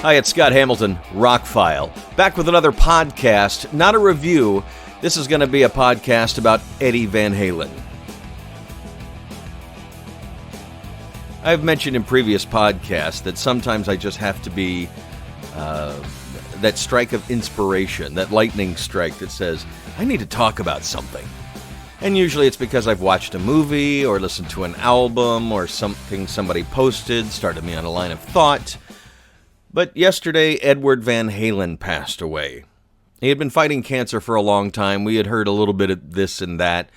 Hi, it's Scott Hamilton, Rockfile, back with another podcast, not a review. This is going to be a podcast about EDDIE VAN HALEN. I've mentioned in previous podcasts that sometimes I just have to be that strike of inspiration, that lightning strike that says, I need to talk about something. And usually it's because I've watched a movie or listened to an album or something somebody posted, started me on a line of thought. But yesterday, Edward Van Halen passed away. He had been fighting cancer for a long time. We had heard a little bit of this and that.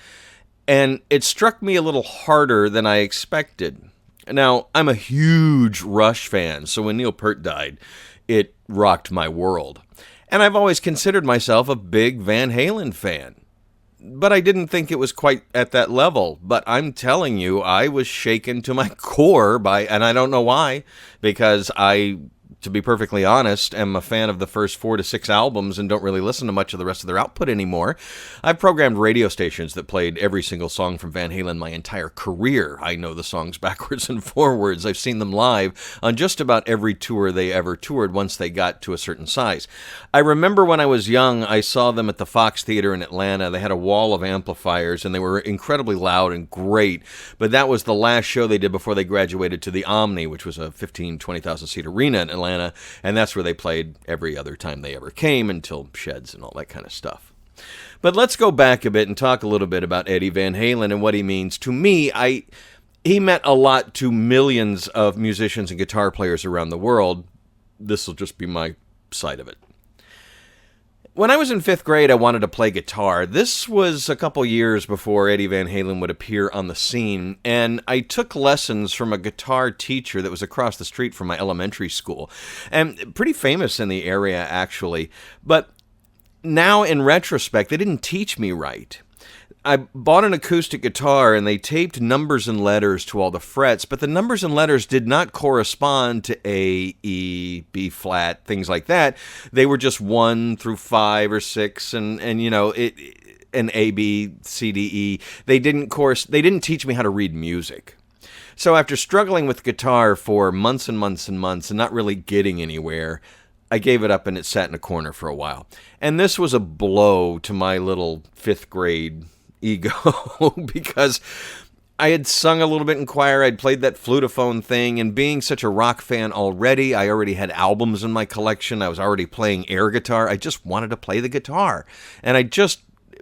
And it struck me a little harder than I expected. Now, I'm a huge Rush fan, so when Neil Peart died, it rocked my world. And I've always considered myself a big Van Halen fan. But I didn't think it was quite at that level. But I'm telling you, I was shaken to my core by, and I don't know why, because I, to be perfectly honest, am a fan of the first 4 to 6 albums and don't really listen to much of the rest of their output anymore. I've programmed radio stations that played every single song from Van Halen my entire career. I know the songs backwards and forwards. I've seen them live on just about every tour they ever toured once they got to a certain size. I remember when I was young, I saw them at the Fox Theater in Atlanta. They had a wall of amplifiers and they were incredibly loud and great, but that was the last show they did before they graduated to the Omni, which was a 20,000 seat arena in Atlanta. And that's where they played every other time they ever came until Sheds and all that kind of stuff. But let's go back a bit and talk a little bit about EDDIE Van Halen and what he means to me. He meant a lot to millions of musicians and guitar players around the world. This will just be my side of it. When I was in 5th grade, I wanted to play guitar. This was a couple years before EDDIE Van Halen would appear on the scene, and I took lessons from a guitar teacher that was across the street from my elementary school, and pretty famous in the area, actually. But now, in retrospect, they didn't teach me right. I bought an acoustic guitar and they taped numbers and letters to all the frets, but the numbers and letters did not correspond to A, E, B flat, things like that. They were just 1 through 5 or 6 and you know, an A, B, C, D, E. They didn't teach me how to read music. So after struggling with guitar for months and months and months and not really getting anywhere, I gave it up and it sat in a corner for a while. And this was a blow to my little 5th grade ego because I had sung a little bit in choir, I'd played that flutophone thing, and being such a rock fan already, I already had albums in my collection, I was already playing air guitar, I just wanted to play the guitar. And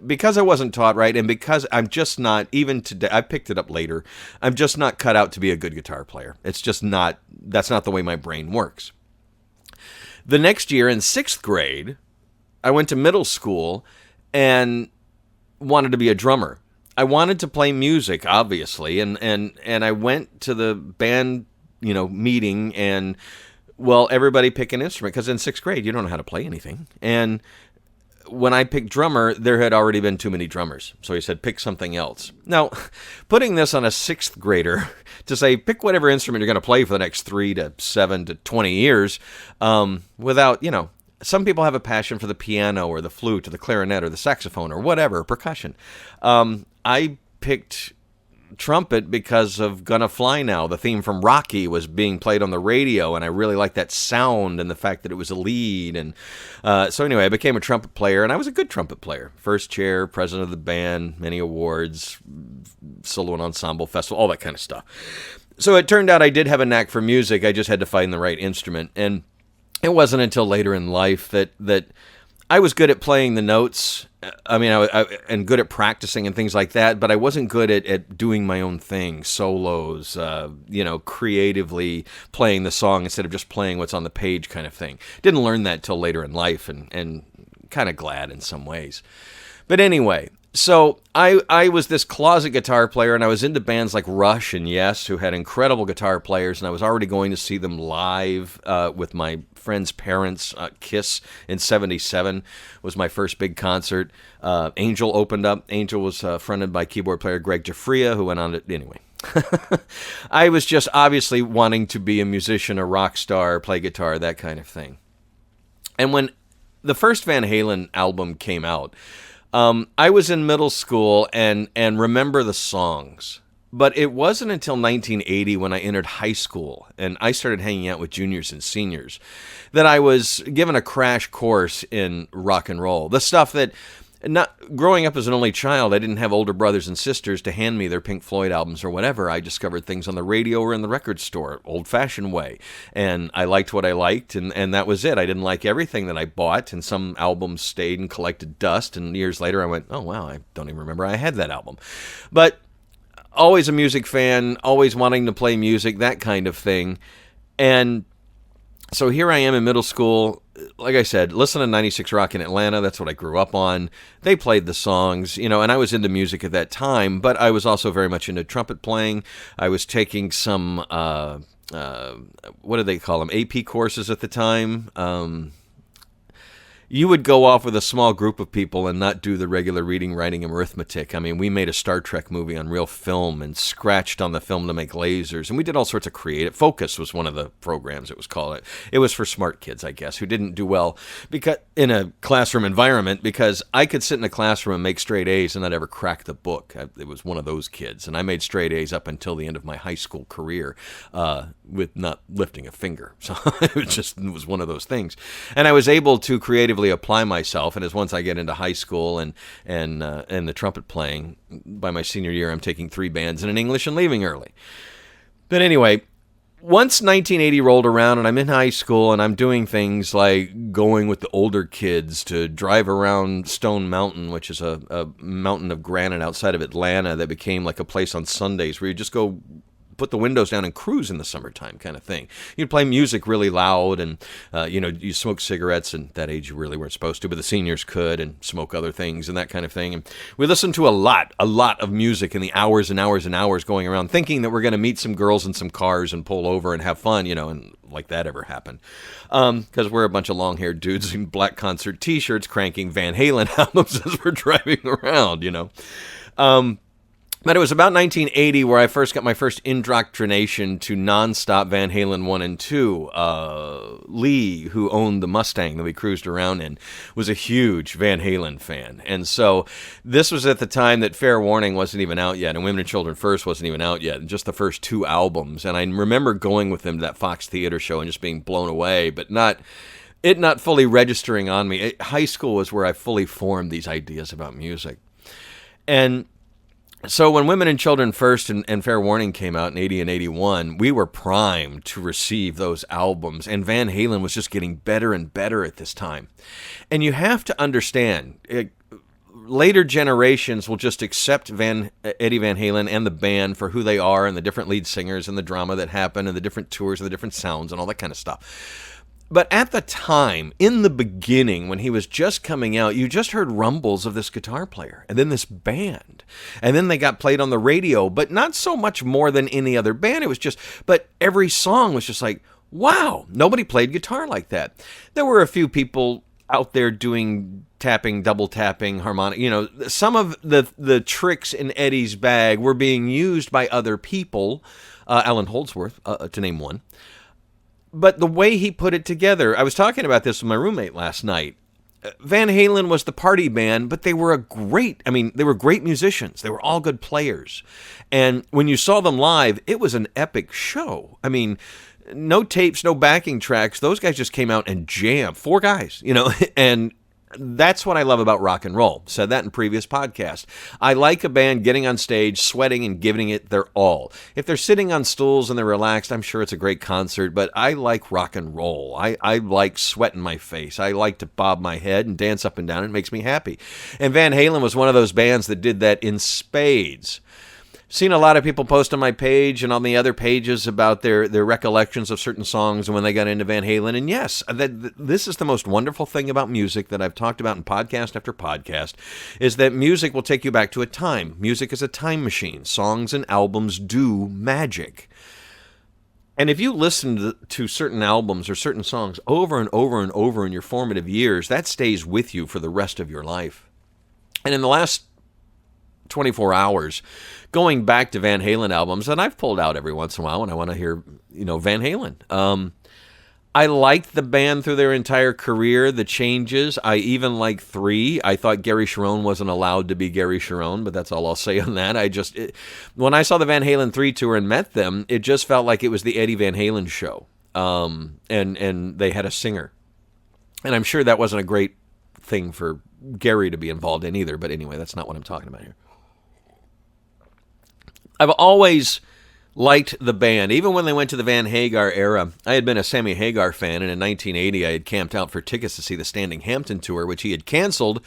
because I wasn't taught right, and because I'm just not, even today, I picked it up later, I'm just not cut out to be a good guitar player. It's just not, that's not the way my brain works. The next year in 6th grade, I went to middle school and wanted to be a drummer. I wanted to play music, obviously, and I went to the band, meeting, and, well, everybody pick an instrument, because in 6th grade, you don't know how to play anything. And when I picked drummer, there had already been too many drummers. So he said, pick something else. Now, putting this on a 6th grader to say, pick whatever instrument you're going to play for the next 3 to 7 to 20 years, without, some people have a passion for the piano or the flute or the clarinet or the saxophone or whatever, percussion. I picked trumpet because of Gonna Fly Now. The theme from Rocky was being played on the radio, and I really liked that sound and the fact that it was a lead. And so anyway, I became a trumpet player, and I was a good trumpet player. First chair, president of the band, many awards, solo and ensemble festival, all that kind of stuff. So it turned out I did have a knack for music. I just had to find the right instrument. And it wasn't until later in life that I was good at playing the notes. I mean, and good at practicing and things like that, but I wasn't good at doing my own thing, solos, creatively playing the song instead of just playing what's on the page kind of thing. Didn't learn that till later in life, and kind of glad in some ways. But anyway, so I was this closet guitar player, and I was into bands like Rush and Yes, who had incredible guitar players, and I was already going to see them live with my friends' parents. Kiss in '77 was my first big concert. Angel opened up. Angel was fronted by keyboard player Greg Giuffria, who went on to... Anyway. I was just obviously wanting to be a musician, a rock star, play guitar, that kind of thing. And when the first Van Halen album came out, I was in middle school and remember the songs. But it wasn't until 1980 when I entered high school and I started hanging out with juniors and seniors that I was given a crash course in rock and roll. The stuff that, not growing up as an only child, I didn't have older brothers and sisters to hand me their Pink Floyd albums or whatever. I discovered things on the radio or in the record store, old-fashioned way. And I liked what I liked, and that was it. I didn't like everything that I bought, and some albums stayed and collected dust. And years later, I went, oh, wow, I don't even remember I had that album. But always a music fan, always wanting to play music, that kind of thing. And so here I am in middle school, like I said, listening to 96 Rock in Atlanta. That's what I grew up on. They played the songs, and I was into music at that time, but I was also very much into trumpet playing. I was taking some, what do they call them, AP courses at the time. You would go off with a small group of people and not do the regular reading, writing, and arithmetic. I mean, we made a Star Trek movie on real film and scratched on the film to make lasers. And we did all sorts of creative. Focus was one of the programs, it was called. It was for smart kids, I guess, who didn't do well because in a classroom environment, because I could sit in a classroom and make straight A's and not ever crack the book. It was one of those kids. And I made straight A's up until the end of my high school career with not lifting a finger. So it was one of those things. And I was able to creatively apply myself, and as once I get into high school and the trumpet playing, by my senior year I'm taking 3 bands and an English and leaving early. But anyway, once 1980 rolled around and I'm in high school and I'm doing things like going with the older kids to drive around Stone Mountain, which is a mountain of granite outside of Atlanta that became like a place on Sundays where you just go put the windows down and cruise in the summertime kind of thing. You'd play music really loud and, you smoke cigarettes, and at that age you really weren't supposed to, but the seniors could, and smoke other things and that kind of thing. And we listened to a lot of music in the hours and hours and hours going around thinking that we're going to meet some girls in some cars and pull over and have fun, and like that ever happened. Because we're a bunch of long-haired dudes in black concert t-shirts cranking Van Halen albums as we're driving around, But it was about 1980 where I first got my first indoctrination to nonstop Van Halen 1 and 2. Lee, who owned the Mustang that we cruised around in, was a huge Van Halen fan. And so this was at the time that Fair Warning wasn't even out yet, and Women and Children First wasn't even out yet, just the first 2 albums. And I remember going with them to that Fox Theater show and just being blown away, but not fully registering on me. High school was where I fully formed these ideas about music. And so when Women and Children First and Fair Warning came out in 80 and 81, we were primed to receive those albums, and Van Halen was just getting better and better at this time. And you have to understand, later generations will just accept Eddie Van Halen and the band for who they are, and the different lead singers and the drama that happened and the different tours and the different sounds and all that kind of stuff. But at the time, in the beginning, when he was just coming out, you just heard rumbles of this guitar player and then this band. And then they got played on the radio, but not so much more than any other band. It was just, but every song was just like, wow, nobody played guitar like that. There were a few people out there doing tapping, double tapping, harmonic. Some of the tricks in Eddie's bag were being used by other people, Alan Holdsworth, to name one. But the way he put it together, I was talking about this with my roommate last night. Van Halen was the party band, but they were great musicians. They were all good players. And when you saw them live, it was an epic show. I mean, no tapes, no backing tracks. Those guys just came out and jammed. 4 guys, and that's what I love about rock and roll. Said that in previous podcasts. I like a band getting on stage, sweating, and giving it their all. If they're sitting on stools and they're relaxed, I'm sure it's a great concert, but I like rock and roll. I like sweat in my face. I like to bob my head and dance up and down. It makes me happy. And Van Halen was one of those bands that did that in spades. Seen a lot of people post on my page and on the other pages about their recollections of certain songs and when they got into Van Halen. And yes, this is the most wonderful thing about music that I've talked about in podcast after podcast, is that music will take you back to a time. Music is a time machine. Songs and albums do magic. And if you listen to certain albums or certain songs over and over and over in your formative years, that stays with you for the rest of your life. And in the last 24 hours, going back to Van Halen albums, and I've pulled out every once in a while when I want to hear, Van Halen. I liked the band through their entire career, the changes. I even liked 3. I thought Gary Cherone wasn't allowed to be Gary Cherone, but that's all I'll say on that. When I saw the Van Halen 3 tour and met them, it just felt like it was the Eddie Van Halen show. And they had a singer. And I'm sure that wasn't a great thing for Gary to be involved in either. But anyway, that's not what I'm talking about here. I've always liked the band. Even when they went to the Van Hagar era, I had been a Sammy Hagar fan, and in 1980 I had camped out for tickets to see the Standing Hampton tour, which he had canceled.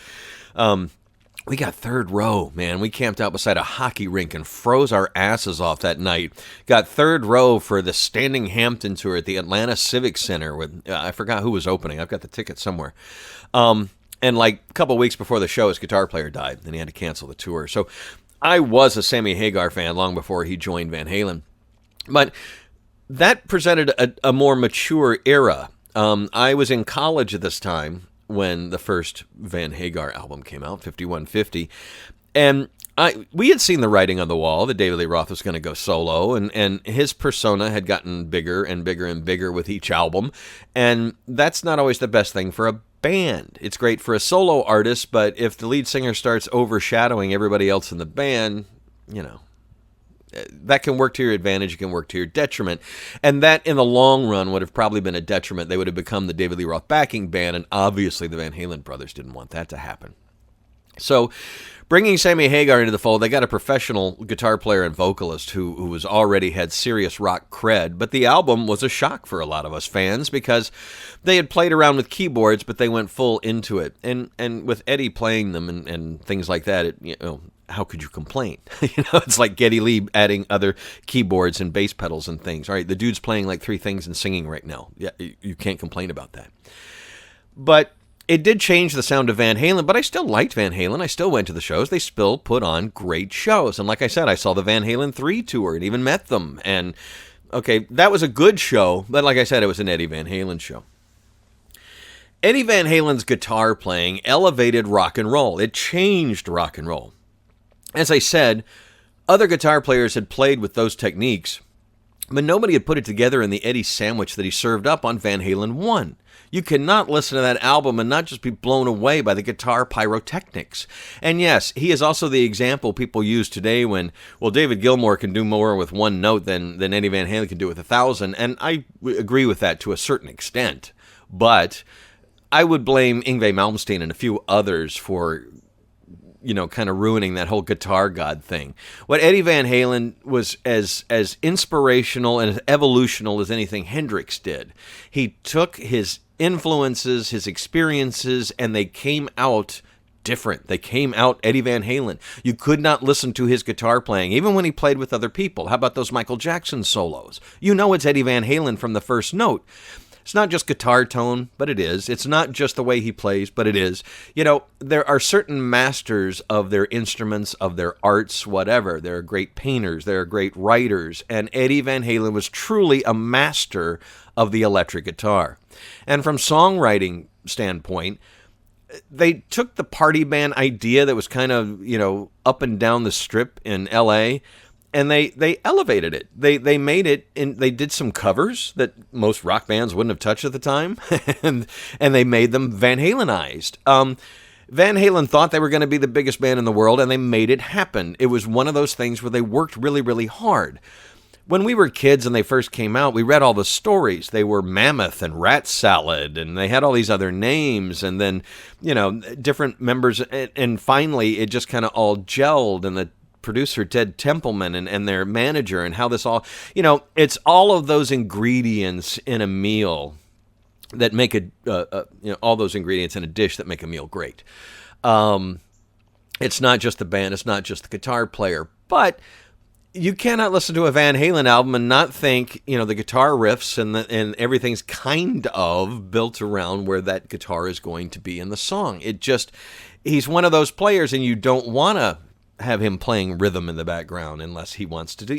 We got third row, man. We camped out beside a hockey rink and froze our asses off that night. Got third row for the Standing Hampton tour at the Atlanta Civic Center with, I forgot who was opening. I've got the ticket somewhere. And like a couple weeks before the show, his guitar player died, and he had to cancel the tour. So I was a Sammy Hagar fan long before he joined Van Halen. But that presented a more mature era. I was in college at this time when the first Van Hagar album came out, 5150. And we had seen the writing on the wall that David Lee Roth was going to go solo, and his persona had gotten bigger and bigger and bigger with each album. And that's not always the best thing for a band. It's great for a solo artist, but if the lead singer starts overshadowing everybody else in the band, that can work to your advantage, it can work to your detriment. And that, in the long run, would have probably been a detriment. They would have become the David Lee Roth backing band, and obviously the Van Halen brothers didn't want that to happen. So, bringing Sammy Hagar into the fold, they got a professional guitar player and vocalist who was already had serious rock cred, but the album was a shock for a lot of us fans because they had played around with keyboards, but they went full into it. And with Eddie playing them and things like that, how could you complain? It's like Geddy Lee adding other keyboards and bass pedals and things. All right, the dude's playing like 3 things and singing right now. Yeah, you can't complain about that. But it did change the sound of Van Halen, but I still liked Van Halen. I still went to the shows. They still put on great shows. And like I said, I saw the Van Halen 3 tour and even met them. And, okay, that was a good show, but like I said, it was an Eddie Van Halen show. Eddie Van Halen's guitar playing elevated rock and roll. It changed rock and roll. As I said, other guitar players had played with those techniques, but nobody had put it together in the Eddie sandwich that he served up on Van Halen 1. You cannot listen to that album and not just be blown away by the guitar pyrotechnics. And yes, he is also the example people use today when, David Gilmour can do more with one note than Eddie Van Halen can do with 1,000, and I agree with that to a certain extent. But I would blame Yngwie Malmsteen and a few others for kind of ruining that whole guitar god thing. What Eddie Van Halen was as inspirational and as evolutional as anything Hendrix did. He took his influences, his experiences, and they came out different. They came out Eddie Van Halen. You could not listen to his guitar playing, even when he played with other people. How about those Michael Jackson solos? It's Eddie Van Halen from the first note. It's not just guitar tone, but it is. It's not just the way he plays, but it is. There are certain masters of their instruments, of their arts, whatever. There are great painters, there are great writers, and Eddie Van Halen was truly a master of the electric guitar. And from songwriting standpoint, they took the party band idea that was kind of, up and down the strip in L.A., and they elevated it. They made it, and they did some covers that most rock bands wouldn't have touched at the time, and they made them Van Halenized. Van Halen thought they were going to be the biggest band in the world, and they made it happen. It was one of those things where they worked really, really hard. When we were kids and they first came out, we read all the stories. They were Mammoth and Rat Salad, and they had all these other names, and then, different members, and finally it just kind of all gelled, and the producer Ted Templeman and their manager, and how this all, it's all of those ingredients in a meal that make all those ingredients in a dish that make a meal great. It's not just the band, it's not just the guitar player, but you cannot listen to a Van Halen album and not think, the guitar riffs and everything's kind of built around where that guitar is going to be in the song. He's one of those players, and you don't want to have him playing rhythm in the background unless he wants to do,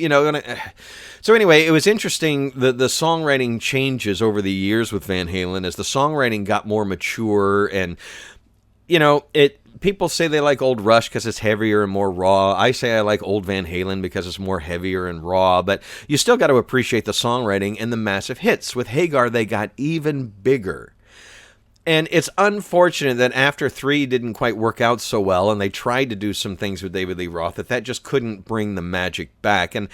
So anyway, it was interesting, the songwriting changes over the years with Van Halen as the songwriting got more mature, and, People say they like old Rush because it's heavier and more raw. I say I like old Van Halen because it's more heavier and raw. But you still got to appreciate the songwriting and the massive hits. With Hagar, they got even bigger. And it's unfortunate that after 3 didn't quite work out so well, and they tried to do some things with David Lee Roth, that just couldn't bring the magic back. And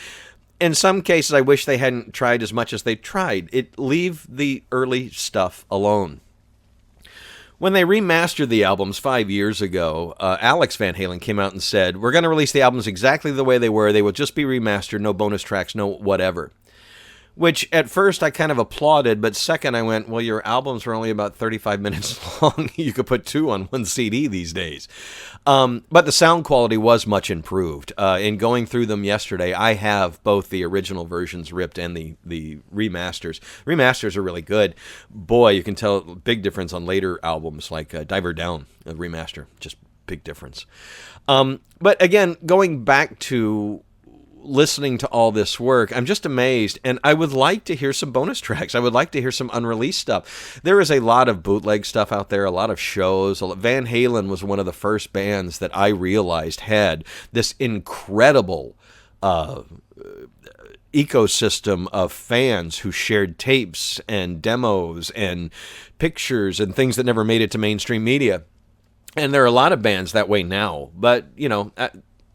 in some cases, I wish they hadn't tried as much as they tried. Leave the early stuff alone. When they remastered the albums 5 years ago, Alex Van Halen came out and said, we're going to release the albums exactly the way they were. They will just be remastered, no bonus tracks, no whatever. Which at first I kind of applauded, but second I went, well, your albums are only about 35 minutes long. You could put 2 on one CD these days. But the sound quality was much improved. In going through them yesterday, I have both the original versions ripped and the remasters. Remasters are really good. Boy, you can tell a big difference on later albums like Diver Down, a remaster. Just big difference. But again, going back to listening to all this work, I'm just amazed, and I would like to hear some bonus tracks. I would like to hear some unreleased stuff. There is a lot of bootleg stuff out there, a lot of shows. Van Halen was one of the first bands that I realized had this incredible ecosystem of fans who shared tapes and demos and pictures and things that never made it to mainstream media. And there are a lot of bands that way now, but, you know,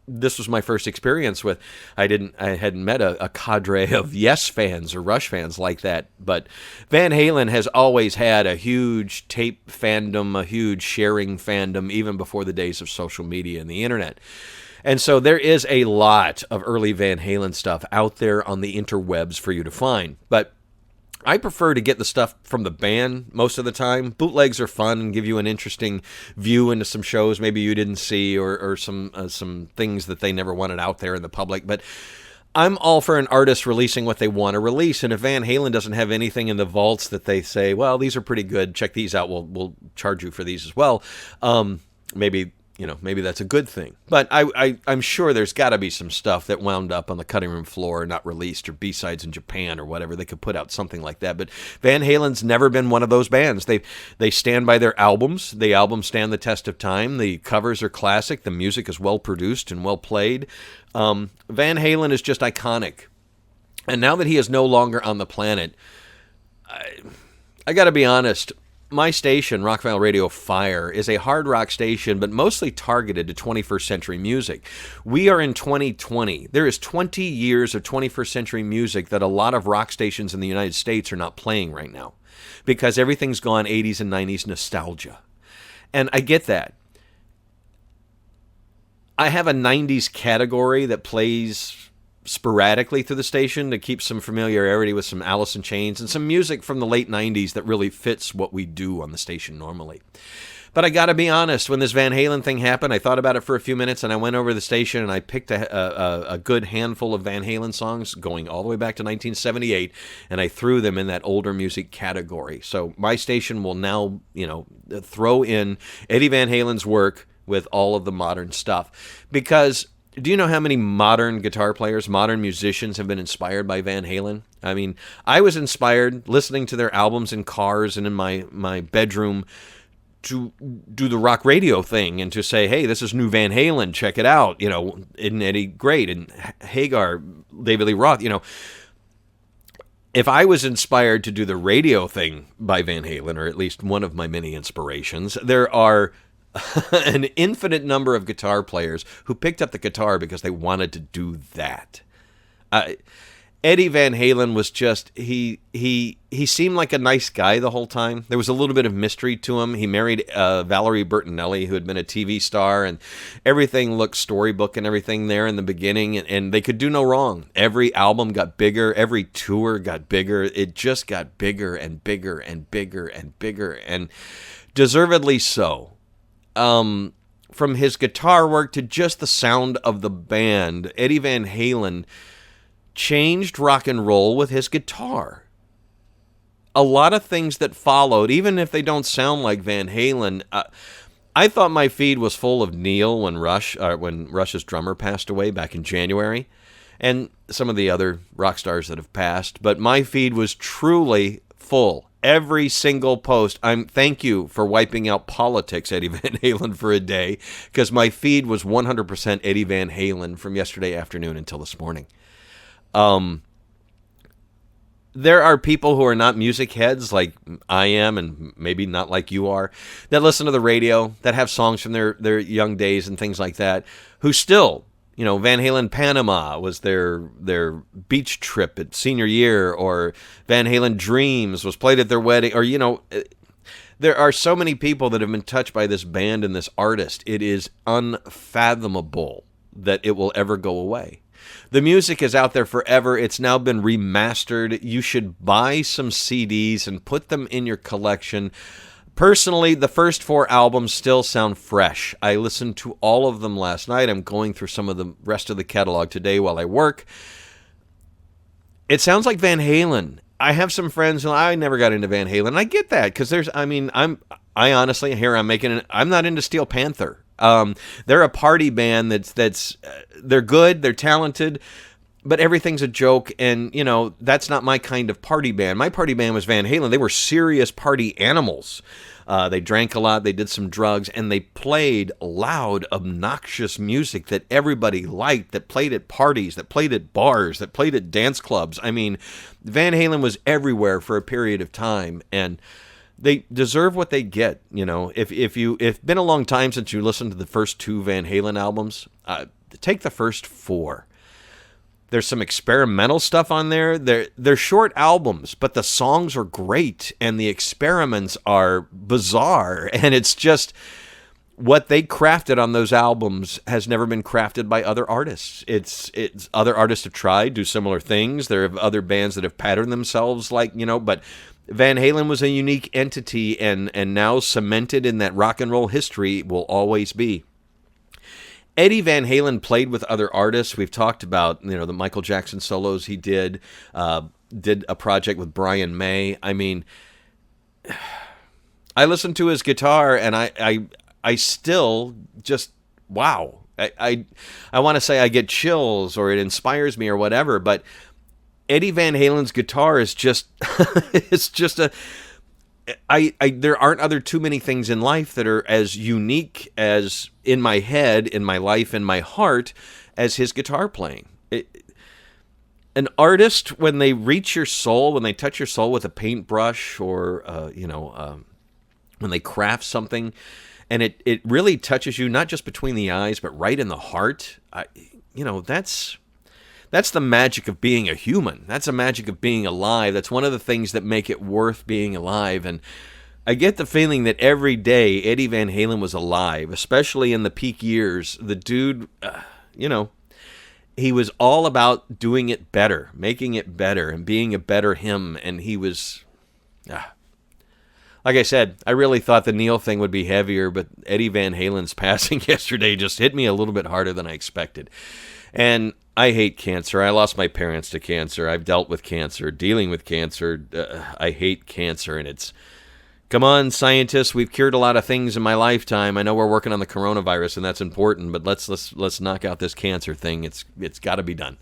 this was my first experience with, I hadn't met a cadre of Yes fans or Rush fans like that, but Van Halen has always had a huge tape fandom, a huge sharing fandom, even before the days of social media and the internet. And so there is a lot of early Van Halen stuff out there on the interwebs for you to find, but I prefer to get the stuff from the band most of the time. Bootlegs are fun and give you an interesting view into some shows maybe you didn't see, or some things that they never wanted out there in the public. But I'm all for an artist releasing what they want to release. And if Van Halen doesn't have anything in the vaults that they say, well, these are pretty good, check these out, we'll charge you for these as well, maybe that's a good thing. But I'm sure there's got to be some stuff that wound up on the cutting room floor, not released, or B-sides in Japan or whatever. They could put out something like that. But Van Halen's never been one of those bands. They stand by their albums. The albums stand the test of time. The covers are classic. The music is well produced and well played. Van Halen is just iconic. And now that he is no longer on the planet, I got to be honest. My station, Rockfile Radio Fire, is a hard rock station, but mostly targeted to 21st century music. We are in 2020. There is 20 years of 21st century music that a lot of rock stations in the United States are not playing right now because everything's gone 80s and 90s nostalgia. And I get that. I have a 90s category that plays sporadically through the station to keep some familiarity with some Alice in Chains and some music from the late 90s that really fits what we do on the station normally. But I gotta be honest, when this Van Halen thing happened, I thought about it for a few minutes, and I went over to the station and I picked a good handful of Van Halen songs going all the way back to 1978, and I threw them in that older music category. So my station will now, throw in EDDIE Van Halen's work with all of the modern stuff. Because do you know how many modern guitar players, modern musicians have been inspired by Van Halen? I mean, I was inspired listening to their albums in cars and in my bedroom to do the rock radio thing and to say, hey, this is new Van Halen, check it out. Isn't Eddie great? And Hagar, David Lee Roth, If I was inspired to do the radio thing by Van Halen, or at least one of my many inspirations, there are an infinite number of guitar players who picked up the guitar because they wanted to do that. Eddie Van Halen was just, he seemed like a nice guy the whole time. There was a little bit of mystery to him. He married Valerie Bertinelli, who had been a TV star, and everything looked storybook and everything there in the beginning, and they could do no wrong. Every album got bigger. Every tour got bigger. It just got bigger and bigger and bigger and bigger, and deservedly so. From his guitar work to just the sound of the band, Eddie Van Halen changed rock and roll with his guitar. A lot of things that followed, even if they don't sound like Van Halen, I thought my feed was full of Neil when Rush's drummer passed away back in January, and some of the other rock stars that have passed, but my feed was truly full every single post. Thank you for wiping out politics, Eddie Van Halen, for a day, because my feed was 100% Eddie Van Halen from yesterday afternoon until this morning. There are people who are not music heads like I am, and maybe not like you are, that listen to the radio, that have songs from their young days and things like that, who still, Van Halen Panama was their beach trip at senior year, or Van Halen Dreams was played at their wedding, or, there are so many people that have been touched by this band and this artist. It is unfathomable that it will ever go away. The music is out there forever. It's now been remastered. You should buy some CDs and put them in your collection. Personally, the first 4 albums still sound fresh. I listened to all of them last night. I'm going through some of the rest of the catalog today while I work. It sounds like Van Halen. I have some friends who I never got into Van Halen. I get that because I honestly, here I'm not into Steel Panther. They're a party band that's they're good, they're talented, but everything's a joke, and that's not my kind of party band. My party band was Van Halen. They were serious party animals. They drank a lot, they did some drugs, and they played loud, obnoxious music that everybody liked, that played at parties, that played at bars, that played at dance clubs. I mean, Van Halen was everywhere for a period of time, and they deserve what they get. It's been a long time since you listened to the first 2 Van Halen albums, take the first 4. There's some experimental stuff on there. They're short albums, but the songs are great, and the experiments are bizarre, and it's just what they crafted on those albums has never been crafted by other artists. It's other artists have tried, do similar things. There are other bands that have patterned themselves but Van Halen was a unique entity, and now cemented in that rock and roll history will always be. Eddie Van Halen played with other artists. We've talked about, the Michael Jackson solos he did a project with Brian May. I mean, I listened to his guitar, and I still just, wow. I want to say I get chills, or it inspires me, or whatever, but Eddie Van Halen's guitar is just, it's just there aren't too many things in life that are as unique as in my head, in my life, in my heart, as his guitar playing. An artist, when they reach your soul, when they touch your soul with a paintbrush, or, when they craft something, and it really touches you, not just between the eyes, but right in the heart, that's the magic of being a human. That's the magic of being alive. That's one of the things that make it worth being alive. And I get the feeling that every day Eddie Van Halen was alive, especially in the peak years. The dude, he was all about doing it better, making it better, and being a better him. And he was, like I said, I really thought the Neil thing would be heavier, but Eddie Van Halen's passing yesterday just hit me a little bit harder than I expected. And I hate cancer. I lost my parents to cancer. I've dealt with cancer, dealing with cancer. I hate cancer, and it's, come on, scientists, we've cured a lot of things in my lifetime. I know we're working on the coronavirus, and that's important, but let's knock out this cancer thing. It's got to be done.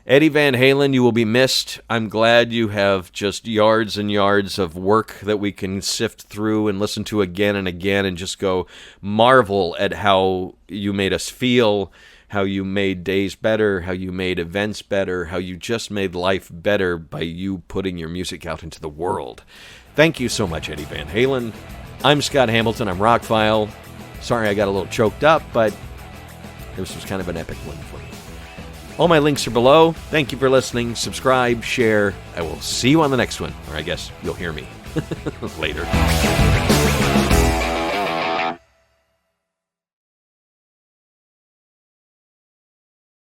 Eddie Van Halen, you will be missed. I'm glad you have just yards and yards of work that we can sift through and listen to again and again, and just go marvel at how you made us feel, how you made days better, how you made events better, how you just made life better by you putting your music out into the world. Thank you so much, Eddie Van Halen. I'm Scott Hamilton. I'm Rockfile. Sorry I got a little choked up, but this was kind of an epic one for me. All my links are below. Thank you for listening. Subscribe, share. I will see you on the next one, or I guess you'll hear me later.